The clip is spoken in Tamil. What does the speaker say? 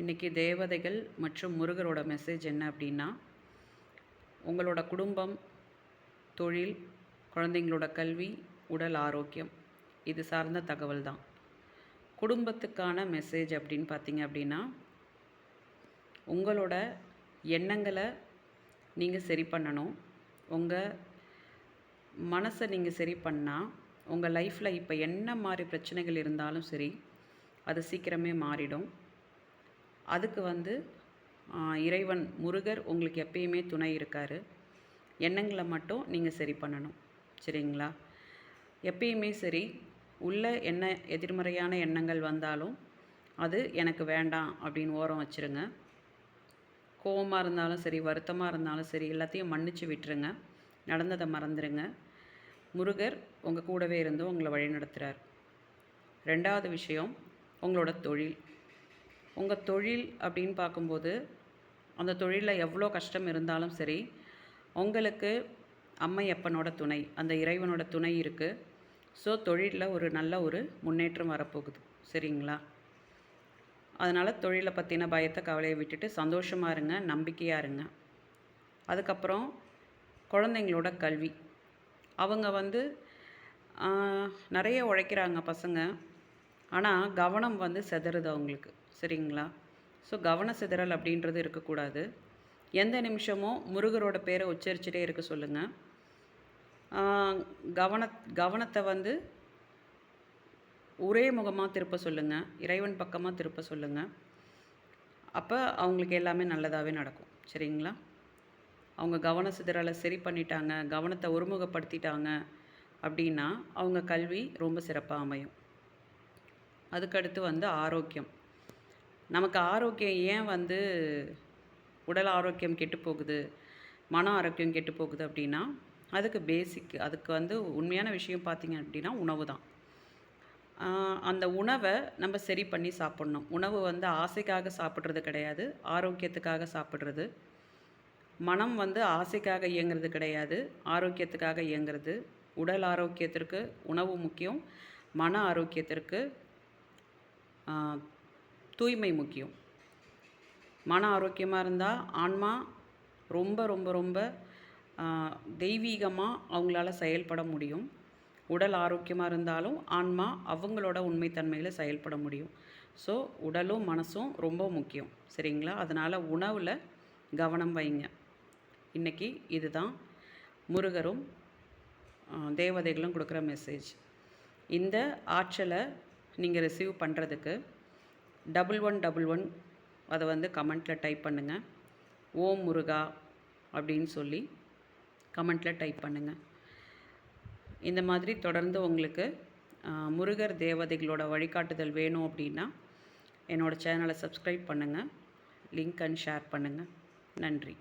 இன்றைக்கி தேவதைகள் மற்றும் முருகரோட மெசேஜ் என்ன அப்படின்னா, உங்களோட குடும்பம், தொழில், குழந்தைங்களோட கல்வி, உடல் ஆரோக்கியம் இது சார்ந்த தகவல் தான். குடும்பத்துக்கான மெசேஜ் அப்படின்னு பார்த்தீங்க அப்படின்னா, உங்களோட எண்ணங்களை நீங்கள் சரி பண்ணணும். உங்கள் மனசை நீங்கள் சரி பண்ணால், உங்கள் லைஃப்பில் இப்போ என்ன மாதிரி பிரச்சனைகள் இருந்தாலும் சரி, அது சீக்கிரமே மாறிடும். அதுக்கு இறைவன் முருகர் உங்களுக்கு எப்பயுமே துணை இருக்கார். எண்ணங்களை மட்டும் நீங்கள் சரி பண்ணணும். சரிங்களா? எப்பயுமே சரி, உள்ள என்ன எதிர்மறையான எண்ணங்கள் வந்தாலும் அது எனக்கு வேண்டாம் அப்படின்னு ஓரம் வச்சுருங்க. கோவமாக இருந்தாலும் சரி, வருத்தமாக இருந்தாலும் சரி, எல்லாத்தையும் மன்னிச்சு விட்டுருங்க. நடந்ததை மறந்துடுங்க. முருகர் உங்கள் கூடவே இருந்து உங்களை வழிநடத்துகிறார். 2வது விஷயம், உங்களோட தொழில். உங்கள் தொழில் அப்படின்னு பார்க்கும்போது, அந்த தொழிலில் எவ்வளோ கஷ்டம் இருந்தாலும் சரி, உங்களுக்கு அம்மையப்பனோட துணை, அந்த இறைவனோட துணை இருக்குது. ஸோ தொழிலில் ஒரு நல்ல ஒரு முன்னேற்றம் வரப்போகுது. சரிங்களா? அதனால் தொழிலை பற்றின பயத்தை, கவலையை விட்டுட்டு சந்தோஷமாக இருங்க, நம்பிக்கையாக இருங்க. அதுக்கப்புறம் குழந்தைங்களோட கல்வி. அவங்க நிறைய உழைக்கிறாங்க பசங்க. ஆனால் கவனம் சிதறுது அவங்களுக்கு. சரிங்களா? ஸோ கவன சிதறல் அப்படின்றது இருக்கக்கூடாது. எந்த நிமிஷமும் முருகரோட பேரை உச்சரிச்சுட்டே இருக்க சொல்லுங்கள். கவனத்தை ஒரே முகமாக திருப்ப சொல்லுங்கள். இறைவன் பக்கமாக திருப்ப சொல்லுங்கள். அப்போ அவங்களுக்கு எல்லாமே நல்லதாகவே நடக்கும். சரிங்களா? அவங்க கவன சிதறலை சரி பண்ணிட்டாங்க, கவனத்தை ஒருமுகப்படுத்திட்டாங்க அப்படின்னா அவங்க கல்வி ரொம்ப சிறப்பாக அமையும். அதுக்கடுத்து ஆரோக்கியம். நமக்கு ஆரோக்கியம் ஏன் உடல் ஆரோக்கியம் கெட்டு போகுது, மன ஆரோக்கியம் கெட்டு போகுது அப்படின்னா, அதுக்கு பேசிக், அதுக்கு உண்மையான விஷயம் பார்த்திங்க அப்படின்னா உணவு தான். அந்த உணவை நம்ம சரி பண்ணி சாப்பிட்ணும். உணவு ஆசைக்காக சாப்பிட்றது கிடையாது, ஆரோக்கியத்துக்காக சாப்பிட்றது. மனம் ஆசைக்காக இயங்கிறது கிடையாது, ஆரோக்கியத்துக்காக இயங்கிறது. உடல் ஆரோக்கியத்திற்கு உணவு முக்கியம், மன ஆரோக்கியத்திற்கு தூய்மை முக்கியம். மன ஆரோக்கியமாக இருந்தால் ஆன்மா ரொம்ப ரொம்ப ரொம்ப தெய்வீகமாக அவங்களால செயல்பட முடியும். உடல் ஆரோக்கியமாக இருந்தாலும் ஆன்மா அவங்களோட உண்மைத்தன்மையில் செயல்பட முடியும். ஸோ உடலும் மனசும் ரொம்ப முக்கியம். சரிங்களா? அதனால் உணவில் கவனம் வைங்க. இன்றைக்கி இதுதான் முருகரும் தேவதைகளும் கொடுக்குற மெசேஜ். இந்த ஆற்றலை நீங்கள் ரிசீவ் பண்ணுறதுக்கு 1111 அதை கமெண்ட்டில் டைப் பண்ணுங்கள். ஓம் முருகா அப்படின்னு சொல்லி கமெண்ட்டில் டைப் பண்ணுங்கள். இந்த மாதிரி தொடர்ந்து உங்களுக்கு முருகர் தேவதைகளோட வழிகாட்டுதல் வேணும் அப்படின்னா என்னோடய சேனலை சப்ஸ்கிரைப் பண்ணுங்கள். லிங்க் அண்ட் ஷேர் பண்ணுங்கள். நன்றி.